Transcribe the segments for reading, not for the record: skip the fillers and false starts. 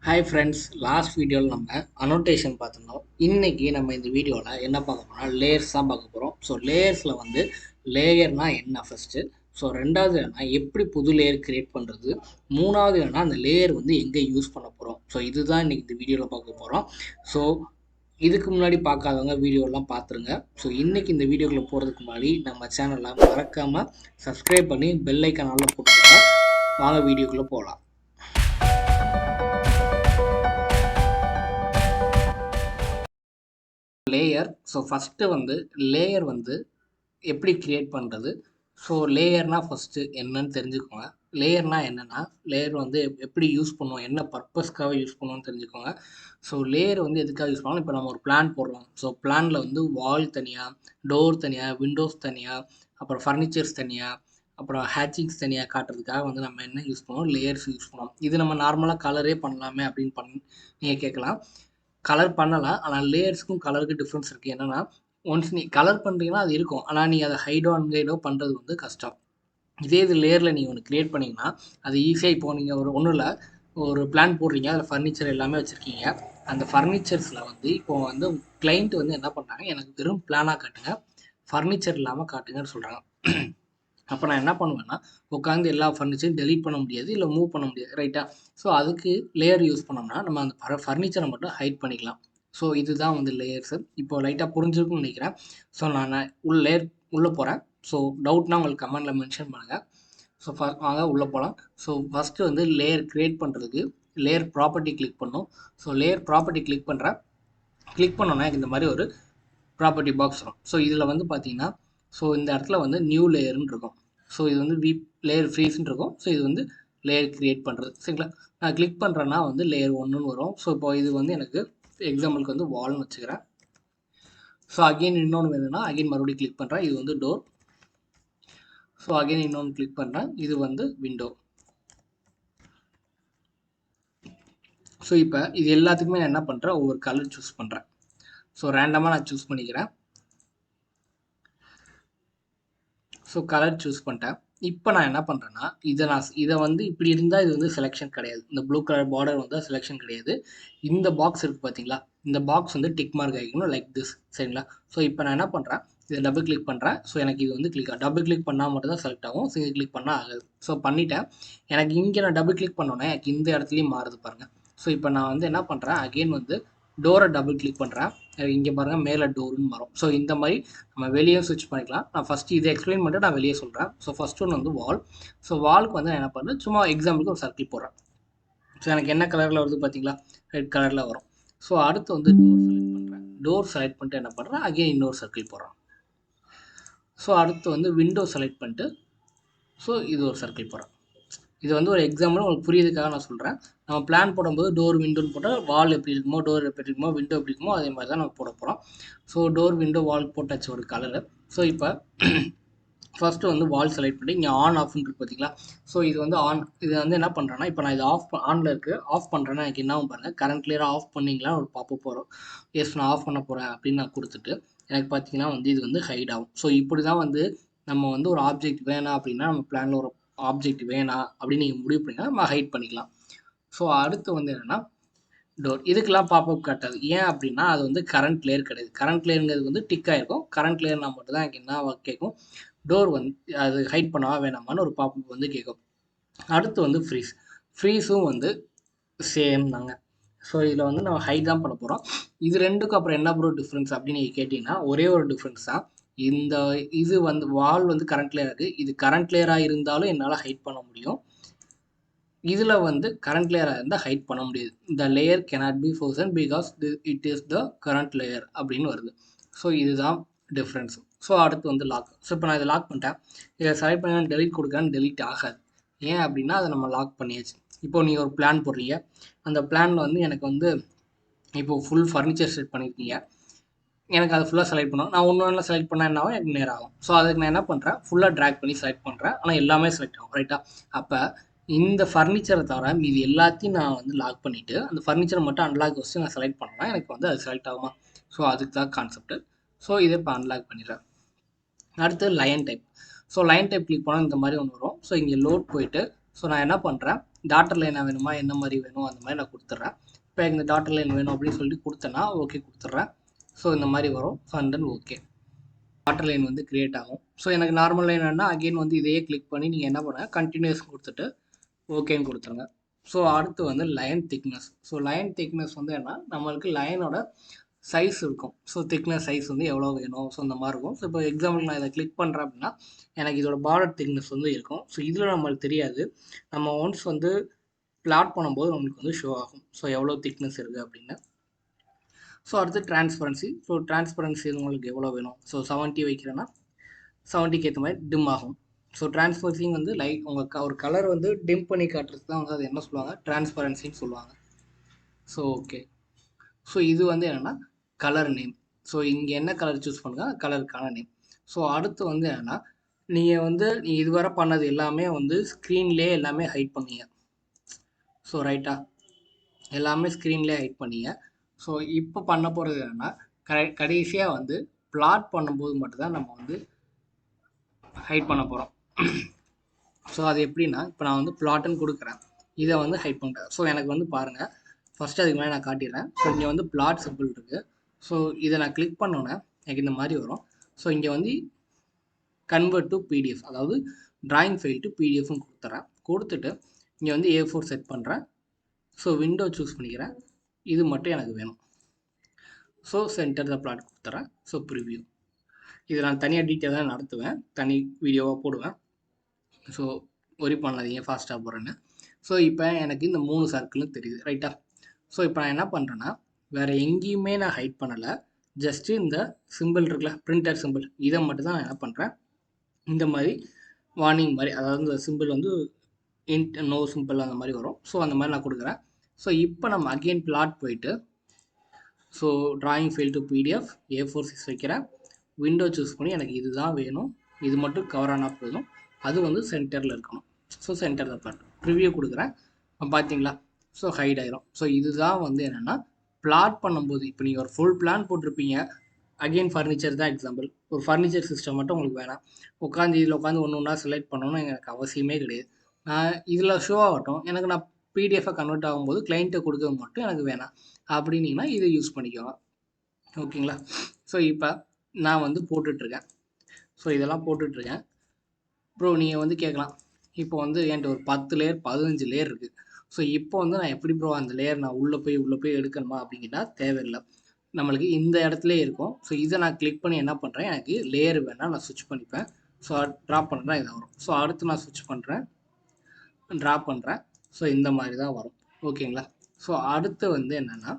Hi friends, last video நம்ம annotation பார்த்துருந்தோம். இன்னைக்கு நம்ம இந்த வீடியோவில் என்ன பார்க்க போறோம்னா லேயர்ஸ் தான் பார்க்க போகிறோம். ஸோ லேயர்ஸில் வந்து லேயர்னா என்ன ஃபஸ்ட்டு, ஸோ ரெண்டாவது என்னன்னா எப்படி புது லேயர் கிரியேட் பண்ணுறது, மூணாவது என்னன்னா அந்த லேயர் வந்து எங்கே யூஸ் பண்ண போகிறோம். ஸோ இதுதான் இன்னைக்கு இந்த வீடியோவில் பார்க்க போகிறோம். ஸோ இதுக்கு முன்னாடி பார்க்காதவங்க வீடியோலாம் பார்த்துருங்க. ஸோ இன்றைக்கி இந்த வீடியோக்குள்ளே போகிறதுக்கு முன்னாடி நம்ம சேனலை மறக்காமல் சப்ஸ்கிரைப் பண்ணி பெல் ஐக்கான் ஆல்ல போட்டுக்கோங்க. வாங்க வீடியோக்குள்ளே போகலாம். லேயர். ஸோ ஃபஸ்ட்டு வந்து லேயர் வந்து எப்படி க்ரியேட் பண்ணுறது. ஸோ லேயர்னால் ஃபஸ்ட்டு என்னன்னு தெரிஞ்சுக்கோங்க. லேயர்னால் என்னென்னா லேயர் வந்து எப்படி யூஸ் பண்ணுவோம், என்ன பர்பஸ்க்காக யூஸ் பண்ணுவோம்னு தெரிஞ்சுக்கோங்க. ஸோ லேயர் வந்து எதுக்காக யூஸ் பண்ணுவோம், இப்போ நம்ம ஒரு பிளான் போடுறோம். ஸோ பிளானில் வந்து வால் தனியாக, டோர் தனியாக, விண்டோஸ் தனியாக, அப்புறம் ஃபர்னிச்சர்ஸ் தனியாக, அப்புறம் ஹேச்சிங்ஸ் தனியாக காட்டுறதுக்காக வந்து நம்ம என்ன யூஸ் பண்ணுவோம், லேயர்ஸ் யூஸ் பண்ணுவோம். இது நம்ம நார்மலாக கலரே பண்ணலாமே அப்படின்னு நீங்கள் கேட்கலாம். கலர் பண்ணலாம், ஆனால் லேயர்ஸுக்கும் கலருக்கு டிஃப்ரென்ஸ் இருக்குது. என்னென்னா ஒன்ஸ் நீ கலர் பண்ணுறீங்கன்னா அது இருக்கும், ஆனால் நீங்கள் அதை ஹைடோ அன்ஹைடோ பண்ணுறது வந்து கஷ்டம். இதே இது லேயரில் நீங்கள் ஒன்று க்ரியேட் பண்ணிங்கன்னா அது ஈஸியாக. இப்போ நீங்கள் ஒன்றும் இல்லை, ஒரு பிளான் போடுறீங்க, அதில் ஃபர்னிச்சர் எல்லாமே வச்சுருக்கீங்க. அந்த ஃபர்னிச்சர்ஸில் வந்து இப்போது வந்து கிளைண்ட் வந்து என்ன பண்ணுறாங்க, எனக்கு வெறும் பிளானாக காட்டுங்க, ஃபர்னிச்சர் இல்லாமல் காட்டுங்கன்னு சொல்கிறாங்க. அப்போ நான் என்ன பண்ணுவேன்னா உட்காந்து எல்லா ஃபர்னிச்சரும் டெலீட் பண்ண முடியாது, இல்லை மூவ் பண்ண முடியாது, ரைட்டா? ஸோ அதுக்கு லேயர் யூஸ் பண்ணோம்னா நம்ம அந்த ஃபர்னிச்சரை மட்டும் ஹைட் பண்ணிக்கலாம். ஸோ இதுதான் வந்து லேயர்ஸு. இப்போ லைட்டாக புரிஞ்சிருக்குன்னு நினைக்கிறேன். ஸோ நான் லேயர் உள்ளே போகிறேன். ஸோ டவுட்னா உங்களுக்கு கமெண்டில் மென்ஷன் பண்ணுங்கள். ஸோ வாங்க உள்ளே போகலாம். ஸோ ஃபஸ்ட்டு வந்து லேயர் க்ரியேட் பண்ணுறதுக்கு லேயர் ப்ராப்பர்ட்டி கிளிக் பண்ணணும். ஸோ லேயர் ப்ராப்பர்ட்டி கிளிக் பண்ணுறேன். கிளிக் பண்ணோன்னா இந்த மாதிரி ஒரு ப்ராப்பர்ட்டி பாக்ஸ் வரும். ஸோ இதில் வந்து பார்த்தீங்கன்னா ஸோ இந்த இடத்துல வந்து நியூ லேயர்னு இருக்கும். ஸோ இது வந்து லேயர் ஃப்ரீஸ்ன்னு இருக்கும். ஸோ இது வந்து லேயர் க்ரியேட் பண்ணுறது, சரிங்களா? நான் கிளிக் பண்ணுறேன்னா வந்து லேயர் 1ன்னு வரும். ஸோ இப்போ இது வந்து எனக்கு எக்ஸாம்பிளுக்கு வந்து வால்னு வச்சுக்கிறேன். ஸோ அகெயின் இன்னொன்று வேணும்னா அகெயின் மறுபடியும் கிளிக் பண்ணுறேன். இது வந்து டோர். ஸோ அகெயின் இன்னொன்று கிளிக் பண்ணுறேன். இது வந்து விண்டோ. ஸோ இப்போ இது எல்லாத்துக்குமே நான் என்ன பண்ணுறேன், ஒவ்வொரு கலர் சூஸ் பண்ணுறேன். ஸோ ரேண்டமாக நான் சூஸ் பண்ணிக்கிறேன். ஸோ கலர் சூஸ் பண்ணிட்டேன். இப்போ நான் என்ன பண்ணுறேன்னா இதை வந்து இப்படி இருந்தால் இது வந்து செலெக்ஷன் கிடையாது. இந்த ப்ளூ கலர் பார்டர் வந்து செலெக்ஷன் கிடையாது. இந்த பாக்ஸ் இருக்குது பார்த்தீங்களா, இந்த பாக்ஸ் வந்து டிக் மார்க் ஆகிக்கணும், லைக் திஸ், சரிங்களா? ஸோ இப்போ நான் என்ன பண்ணுறேன், இதை டபுள் கிளிக் பண்ணுறேன். ஸோ எனக்கு இது வந்து டபுள் கிளிக் பண்ணால் மட்டும் தான் செலக்ட் ஆகும், சிங்கிள் கிளிக் பண்ணால் ஆகாது. ஸோ பண்ணிவிட்டேன். எனக்கு இங்கே நான் டபுள் கிளிக் பண்ணோன்னே எனக்கு இந்த இடத்துலையும் மாறுது பாருங்கள். ஸோ இப்போ நான் வந்து என்ன பண்ணுறேன், அகெயின் வந்து டோரை டபுள் கிளிக் பண்ணுறேன். இங்கே பாருங்கள் மேலே டோருன்னு வரும். ஸோ இந்த மாதிரி நம்ம வெளியே ஸ்விட்ச் பண்ணிக்கலாம். நான் ஃபஸ்ட்டு இதை எக்ஸ்பிளைன் பண்ணிட்டு நான் வெளியே சொல்கிறேன். ஸோ ஃபஸ்ட் ஒன்று வந்து வால். ஸோ வாலுக்கு வந்து நான் என்ன பண்ணுறேன், சும்மா எக்ஸாம்பிளுக்கு ஒரு சர்க்கிள் போடுறேன். ஸோ எனக்கு என்ன கலரில் வருது பார்த்தீங்களா, ரெட் கலரில் வரும். ஸோ அடுத்து வந்து டோர் செலக்ட் பண்ணுறேன். டோர் செலக்ட் பண்ணிட்டு என்ன பண்ணுறேன், அகெயின் இன்னொரு சர்க்கிள் போடுறேன். ஸோ அடுத்து வந்து விண்டோ செலக்ட் பண்ணிட்டு ஸோ இது ஒரு சர்க்கிள் போடுறேன். இது வந்து ஒரு எக்ஸாம்பிள் உங்களுக்கு புரியுதுக்காக நான் சொல்கிறேன். நம்ம பிளான் போடும்போது டோர் விண்டோன்னு போட்டால் வால் எப்படி இருக்குமோ, டோர் எப்படி இருக்குமோ, விண்டோ எப்படி இருக்குமோ அதே மாதிரி தான் நம்ம போட போகிறோம். ஸோ டோர் விண்டோ வால் போட்டாச்சு ஒரு கலரு. ஸோ இப்போ ஃபஸ்ட்டு வந்து வால் செலக்ட் பண்ணி இங்கே ஆன் ஆஃப்னு இருக்குது பார்த்தீங்களா. ஸோ இது வந்து ஆன். இது வந்து என்ன பண்ணுறேன்னா, இப்போ நான் இது ஆனில் இருக்குது, ஆஃப் பண்ணுறேன்னா எனக்கு என்ன பாருங்கள், கரண்ட் கிளியராக ஆஃப் பண்ணிங்களா ஒரு பாப்பப் வரும். எஸ் நான் ஆஃப் பண்ண போகிறேன் அப்படின்னு நான் கொடுத்துட்டு எனக்கு பார்த்தீங்கன்னா வந்து இது வந்து ஹைட் ஆகும். ஸோ இப்படி தான் வந்து நம்ம வந்து ஒரு ஆப்ஜெக்ட் வேணாம் அப்படின்னா, நம்ம பிளானில் ஒரு ஆப்ஜெக்ட் வேணாம் அப்படின்னு நீங்கள் முடிவு பண்ணிங்கன்னா நம்ம ஹைட் பண்ணிக்கலாம். ஸோ அடுத்து வந்து என்னென்னா டோர். இதுக்கெல்லாம் பாப்பப் காட்டாது. ஏன் அப்படின்னா அது வந்து கரண்ட் லேயர் கிடையாது. கரண்ட் லேயருங்கிறது வந்து டிக் ஆகிருக்கும். கரண்ட் லேயர்னா மட்டும் தான் எனக்கு என்ன கேட்கும், டோர் வந்து அது ஹைட் பண்ணவா வேணாமான்னு ஒரு பாப்பப் வந்து கேட்கும். அடுத்து வந்து ஃப்ரீஸ். ஃப்ரீஸும் வந்து சேம் தாங்க. ஸோ இதில் வந்து நம்ம ஹைட் தான் பண்ண போகிறோம். இது ரெண்டுக்கும் அப்புறம் என்ன ப்ரோ டிஃப்ரென்ஸ் அப்படின்னு நீங்கள் கேட்டிங்கன்னா ஒரே ஒரு டிஃப்ரென்ஸ் தான். இது வந்து வால் வந்து கரண்ட் லேயர் இருக்குது. இது கரண்ட் லேயராக இருந்தாலும் என்னால் ஹைட் பண்ண முடியும். இதில் வந்து கரண்ட் லேயராக இருந்தால் ஹைட் பண்ண முடியாது. இந்த layer cannot be frozen because it is the current layer அப்படின்னு வருது. ஸோ இதுதான் டிஃப்ரென்ஸ். ஸோ அடுத்து வந்து லாக். ஸோ இப்போ நான் இதை லாக் பண்ணிட்டேன். இதை செலக்ட் பண்ணி டெலிட் கொடுக்குறேன்னு டெலிட் ஆகாது. ஏன் அப்படின்னா அதை நம்ம லாக் பண்ணியாச்சு. இப்போ நீங்கள் ஒரு பிளான் போடுறீங்க, அந்த பிளானில் வந்து எனக்கு வந்து இப்போது ஃபுல் ஃபர்னிச்சர் செட் பண்ணியிருக்கீங்க, எனக்கு அதை ஃபுல்லாக செலக்ட் பண்ணணும். நான் ஒன்று செலக்ட் பண்ணால் என்ன ஆகும், எனக்கு நேரம் ஆகும். ஸோ அதுக்கு நான் என்ன பண்ணுறேன், ஃபுல்லாக ட்ராக் பண்ணி செலக்ட் பண்ணுறேன், ஆனால் எல்லாமே செலக்ட் ஆகும், ரைட்டாக? அப்போ இந்த ஃபர்னிச்சரை தவிர மீதி எல்லாத்தையும் நான் வந்து லாக் பண்ணிவிட்டு அந்த ஃபர்னிச்சரை மட்டும் அன்லாக் வச்சு நான் செலக்ட் பண்ணேன்னா எனக்கு வந்து அது செலக்ட் ஆகுமா? ஸோ அதுக்கு தான் கான்செப்ட்டு. ஸோ இதை இப்போ அன்லாக் பண்ணிடுறேன். அடுத்து line type. So line type click பண்ணால் இந்த மாதிரி ஒன்று வரும். ஸோ இங்கே லோட் போயிட்டு ஸோ நான் என்ன பண்ணுறேன், டாட்டர் லைனாக வேணுமா, என்ன மாதிரி வேணும் அந்த மாதிரி நான் கொடுத்துட்றேன். இப்போ இந்த டாட்டர் லைன் வேணும் அப்படின்னு சொல்லிட்டு கொடுத்தேன்னா ஓகே கொடுத்துட்றேன். ஸோ இந்த மாதிரி வரும். So and then okay daughter line வந்து கிரியேட் ஆகும். ஸோ எனக்கு நார்மல் லைன் வேணும்னா அகெயின் வந்து இதையே கிளிக் பண்ணி நீங்கள் என்ன பண்ணுங்கள், கண்டினியூஸ் கொடுத்துட்டு ஓகேன்னு கொடுத்துருங்க. ஸோ அடுத்து வந்து line thickness. So line thickness வந்து என்ன, நம்மளுக்கு லைனோட சைஸ் இருக்கும். ஸோ திக்னஸ் சைஸ் வந்து எவ்வளோ வேணும், ஸோ இந்த மாதிரி இருக்கும். ஸோ இப்போ எக்ஸாம்பிள் நான் இதை கிளிக் பண்ணுறேன் அப்படின்னா எனக்கு இதோட பார்டர் திக்னஸ் வந்து இருக்கும். ஸோ இதில் நம்மளுக்கு தெரியாது. நம்ம ஒன்ஸ் வந்து பிளாட் பண்ணும்போது நம்மளுக்கு வந்து ஷோ ஆகும். ஸோ எவ்வளோ திக்னஸ் இருக்குது அப்படின்னு. ஸோ அடுத்து டிரான்ஸ்பரன்சி. ஸோ டிரான்ஸ்பரன்சி உங்களுக்கு எவ்வளோ வேணும். ஸோ 70 வைக்கிறேன்னா 70க்கு ஏற்ற மாதிரி டிம் ஆகும். ஸோ டிரான்ஸ்பரன்சிங் வந்து லைட் உங்கள் ஒரு கலர் வந்து டிம் பண்ணி காட்டுறது தான் வந்து அது என்ன சொல்லுவாங்க, டிரான்ஸ்பரன்சின்னு சொல்லுவாங்க. So okay. ஸோ இது வந்து என்னென்னா கலர் நேம். ஸோ இங்கே என்ன கலர் சூஸ் பண்ணுங்க, கலருக்கான நேம். ஸோ அடுத்து வந்து என்னென்னா நீங்கள் வந்து இதுவரை பண்ணது எல்லாமே வந்து ஸ்க்ரீன்லேயே எல்லாமே ஹைட் பண்ணீங்க. ஸோ ரைட்டா, எல்லாமே ஸ்க்ரீன்லேயே ஹைட் பண்ணீங்க. ஸோ இப்போ பண்ண போகிறது என்னென்னா கடைசியாக வந்து பிளாட் பண்ணும்போது மட்டும்தான் நம்ம வந்து ஹைட் பண்ண போகிறோம். ஸோ அது எப்படின்னா இப்போ நான் வந்து பிளாட்டுன்னு கொடுக்குறேன், இதை வந்து ஹைட் பண்ணுறேன். ஸோ எனக்கு வந்து பாருங்கள், ஃபஸ்ட்டு அதுக்கு மேலே நான் காட்டிடுறேன். ஸோ இங்கே வந்து பிளாட் சிம்பிள் இருக்குது. ஸோ இதை நான் கிளிக் பண்ணோன்னே எனக்கு இந்த மாதிரி வரும். ஸோ இங்கே வந்து கன்வெர்ட் டு பிடிஎஃப், அதாவது டிராயிங் ஃபைல் டு பிடிஎஃப்னு கொடுத்துட்றேன். கொடுத்துட்டு இங்கே வந்து A4 செட் பண்ணுறேன். ஸோ விண்டோ சூஸ் பண்ணிக்கிறேன், இது மட்டும் எனக்கு வேணும். ஸோ சென்டர் த பிளாட் கொடுத்துட்றேன். So preview. இதை நான் தனியாக டீட்டெயிலாக நடத்துவேன், தனி வீடியோவாக போடுவேன். ஸோ ஒரி பண்ணாதீங்க ஃபாஸ்ட்டாக போகிறேன்னு. ஸோ இப்போ எனக்கு இந்த 3 சர்க்கிளும் தெரியுது ரைட்டா. ஸோ இப்போ நான் என்ன பண்ணுறேன்னா வேறு எங்கேயுமே நான் ஹைட் பண்ணலை, ஜஸ்ட்டு இந்த சிம்பிள் இருக்குல்ல, பிரிண்டர் சிம்பிள், இதை மட்டும் தான் நான் என்ன பண்ணுறேன் இந்த மாதிரி வார்னிங் மாதிரி, அதாவது இந்த சிம்பிள் வந்து இன்ட் நோ சிம்பிள் அந்த மாதிரி வரும். ஸோ அந்த மாதிரி நான் கொடுக்குறேன். ஸோ இப்போ நம்ம அகெயின் பிளாட் போயிட்டு so drawing file to PDF A4 6 வைக்கிறேன். விண்டோ சூஸ் பண்ணி எனக்கு இதுதான் வேணும், இது மட்டும் கவர் ஆனால் போதும், அது வந்து சென்டரில் இருக்கணும். ஸோ சென்டர் தான் பிளாட் ப்ரிவ்யூ கொடுக்குறேன். பார்த்தீங்களா, ஸோ ஹைட் ஆயிரும். ஸோ இதுதான் வந்து என்னென்னா பிளாட் பண்ணும்போது இப்போ நீங்கள் ஒரு ஃபுல் பிளான் போட்டிருப்பீங்க. அகெயின் ஃபர்னிச்சர் தான் எக்ஸாம்பிள். ஒரு ஃபர்னிச்சர் சிஸ்டம் மட்டும் உங்களுக்கு வேணாம், உட்காந்து இதில் உட்காந்து ஒன்று ஒன்றா செலக்ட் பண்ணணும்னு எனக்கு அவசியமே கிடையாது. நான் இதில் ஷோ ஆகட்டும், எனக்கு நான் பிடிஎஃபாக கன்வெர்ட் ஆகும்போது கிளைண்ட்டை கொடுக்க மட்டும் எனக்கு வேணாம் அப்படின்னீங்கன்னா இதை யூஸ் பண்ணிக்கோங்க. ஓகேங்களா. ஸோ இப்போ நான் வந்து போட்டுட்ருக்கேன். ஸோ இதெல்லாம் போட்டுட்ருக்கேன். ப்ரோ நீங்கள் வந்து கேட்கலாம், இப்போ வந்து என்கிட்ட ஒரு 10 லேயர் 15 லேயர் இருக்குது. ஸோ இப்போ வந்து நான் எப்படி ப்ரோ அந்த லேயர் நான் உள்ளே போய் எடுக்கணுமா அப்படிங்கிட்டா தேவையில்லை, நம்மளுக்கு இந்த இடத்துல இருக்கும். ஸோ இதை நான் கிளிக் பண்ணி என்ன பண்ணுறேன், எனக்கு லேயர் வேணால் நான் ஸ்விட்ச் பண்ணிப்பேன். ஸோ ட்ராப் பண்ணுறேன், இதை வரும். ஸோ அடுத்து நான் ஸ்விட்ச் பண்ணுறேன், ட்ராப் பண்ணுறேன். ஸோ இந்த மாதிரி தான் வரும். ஓகேங்களா. ஸோ அடுத்து வந்து என்னென்னா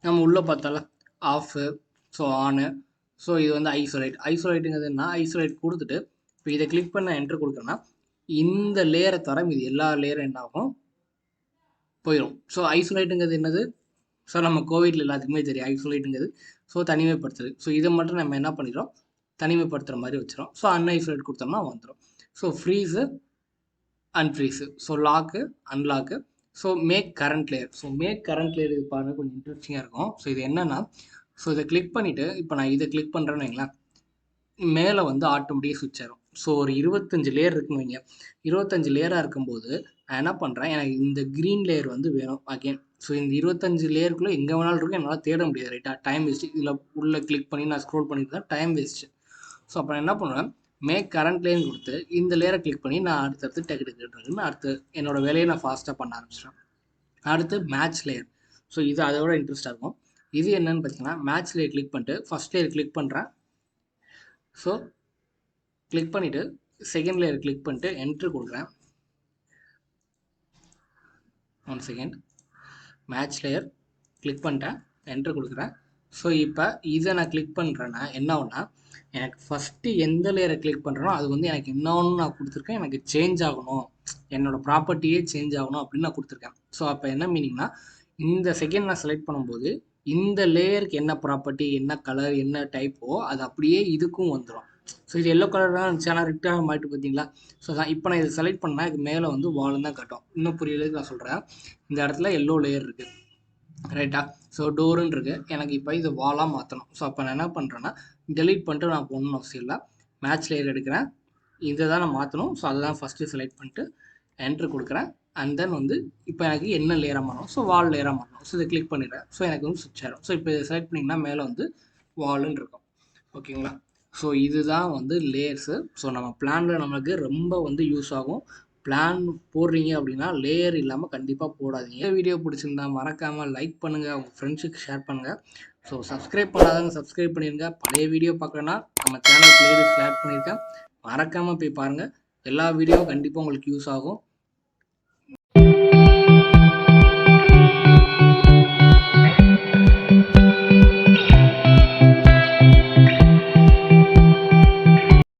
நம்ம உள்ளே பார்த்தால ஆஃபு, ஸோ ஆனு, ஸோ இது வந்து ஐசோலேட்டுங்கிறது என்ன, ஐசோலேட் கொடுத்துட்டு இப்போ இதை கிளிக் பண்ண என்ட்ரு கொடுக்குறேன்னா இந்த லேயரை தவிர இது எல்லா லேயரும் என்ன ஆகும், போயிடும். ஸோ ஐசோலேட்டுங்கிறது என்னது, ஸோ நம்ம கோவிட்ல எல்லாத்துக்குமே தெரியும் ஐசோலேட்டுங்கிறது. ஸோ தனிமைப்படுத்துறது. ஸோ இதை மட்டும் நம்ம என்ன பண்ணிடுறோம், தனிமைப்படுத்துகிற மாதிரி வச்சிடும். ஸோ அன்ஐசோலேட் கொடுத்தோம்னா வந்துடும். So freeze unfreeze, so lock unlock, so make current layer. So make current layer இது பாருங்கள் கொஞ்சம் இன்ட்ரெஸ்டிங்காக இருக்கும். ஸோ இது என்னென்னா, ஸோ இதை கிளிக் பண்ணிவிட்டு இப்போ நான் இதை கிளிக் பண்ணுறேன்னு வைங்களேன், மேலே வந்து ஆட்டோமேட்டிக்காக ஸ்விட்ச் ஆயிரும். ஸோ ஒரு 25 லேயர் இருக்குன்னு வைங்க, 25 லேயராக இருக்கும்போது நான் என்ன பண்ணுறேன், எனக்கு இந்த க்ரீன் லேயர் வந்து வேணும் அகெயின். ஸோ இந்த 25 லேயருக்குள்ளே எங்கே வேணாலும் இருக்கும், என்னால் தேட முடியாது ரைட்டாக, டைம் வேஸ்ட்டு. இதில் உள்ளே கிளிக் பண்ணி நான் ஸ்க்ரோல் பண்ணிட்டு தான் டைம் வேஸ்ட்டு. ஸோ அப்போ நான் என்ன பண்ணுவேன், மேக் கரண்ட் லேயர் கொடுத்து இந்த லேயரை கிளிக் பண்ணி நான் அடுத்தடுத்து டக்குன்னு அடுத்து என்னோடய வேலையை நான் ஃபாஸ்ட்டாக பண்ண ஆரம்பிச்சிட்டேன். அடுத்து மேட்ச் லேயர். ஸோ இது அதோட இன்ட்ரெஸ்ட்டாக இருக்கும். இது என்னன்னு பார்த்தீங்கன்னா மேட்ச் லேயர் கிளிக் பண்ணிட்டு ஃபஸ்ட் லேயர் கிளிக் பண்ணுறேன். ஸோ கிளிக் பண்ணிவிட்டு செகண்ட் லேயர் கிளிக் பண்ணிட்டு என்ட்ரு கொடுக்குறேன். 1 செகண்ட், மேட்ச் லேயர் கிளிக் பண்ணிட்டேன், என்ட்ரு கொடுக்குறேன். ஸோ இப்போ இதை நான் கிளிக் பண்ணுறேன்னா என்ன ஆகுனா, எனக்கு ஃபஸ்ட்டு எந்த லேயரை கிளிக் பண்ணுறேனோ அது வந்து எனக்கு இன்னொன்று நான் கொடுத்துருக்கேன், எனக்கு சேஞ்ச் ஆகணும், என்னோடய ப்ராப்பர்ட்டியே சேஞ்ச் ஆகணும் அப்படின்னு நான் கொடுத்துருக்கேன். ஸோ அப்போ என்ன மீனிங்னா, இந்த செகண்ட் நான் செலக்ட் பண்ணும்போது இந்த லேயருக்கு என்ன ப்ராப்பர்ட்டி, என்ன கலர், என்ன டைப்போ அது அப்படியே இதுக்கும் வந்துடும். ஸோ இது எல்லோ கலர் தான் இருந்துச்சு, ஆனால் ரெட்டாக மாறிட்டு பார்த்தீங்களா. ஸோ தான் இப்போ நான் இதை செலக்ட் பண்ணால் இது மேலே வந்து வால்னு தான் காட்டும். இன்னும் புரியலைக்கு நான் சொல்கிறேன், இந்த இடத்துல எல்லோ லேயர் இருக்குது ரைட்டா. ஸோ டோருன்னு இருக்குது, எனக்கு இப்போ இது வாலாக மாற்றணும். ஸோ அப்போ நான் என்ன பண்ணுறேன்னா டெலீட் பண்ணிட்டு நான் போகணும்னு அவசியம் இல்லை, மேட்ச் லேயர் எடுக்கிறேன், இதை தான் நான் மாற்றணும். ஸோ அதை தான் ஃபஸ்ட்டு செலக்ட் பண்ணிட்டு என்ட்ரு கொடுக்குறேன், அண்ட் தென் வந்து இப்போ எனக்கு என்ன லேயராக மாறணும், ஸோ வால் லேயராக மாறணும். ஸோ இதை கிளிக் பண்ணிடுறேன். ஸோ எனக்கு வந்து சுவிட்ச் ஆயிடும். ஸோ இப்போ இதை செலக்ட் பண்ணிங்கன்னா மேலே வந்து வால்னு இருக்கும். ஓகேங்களா? ஸோ இதுதான் வந்து லேயர்ஸு. ஸோ நம்ம பிளானில் நமக்கு ரொம்ப வந்து யூஸ் ஆகும். பிளான் போடுறீங்க அப்படின்னா லேயர் இல்லாமல் கண்டிப்பாக போடாதீங்க. வீடியோ பிடிச்சிருந்தா மறக்காமல் லைக் பண்ணுங்கள், உங்கள் ஃப்ரெண்ட்ஸுக்கு ஷேர் பண்ணுங்கள். ஸோ சப்ஸ்கிரைப் பண்ணாதவங்க சப்ஸ்கிரைப் பண்ணிடுங்க. பழைய வீடியோ பார்க்கலன்னா நம்ம சேனல் பிளேலிஸ்ட் ஆட் பண்ணியிருக்கேன், மறக்காமல் போய் பாருங்கள். எல்லா வீடியோவும் கண்டிப்பாக உங்களுக்கு யூஸ் ஆகும்.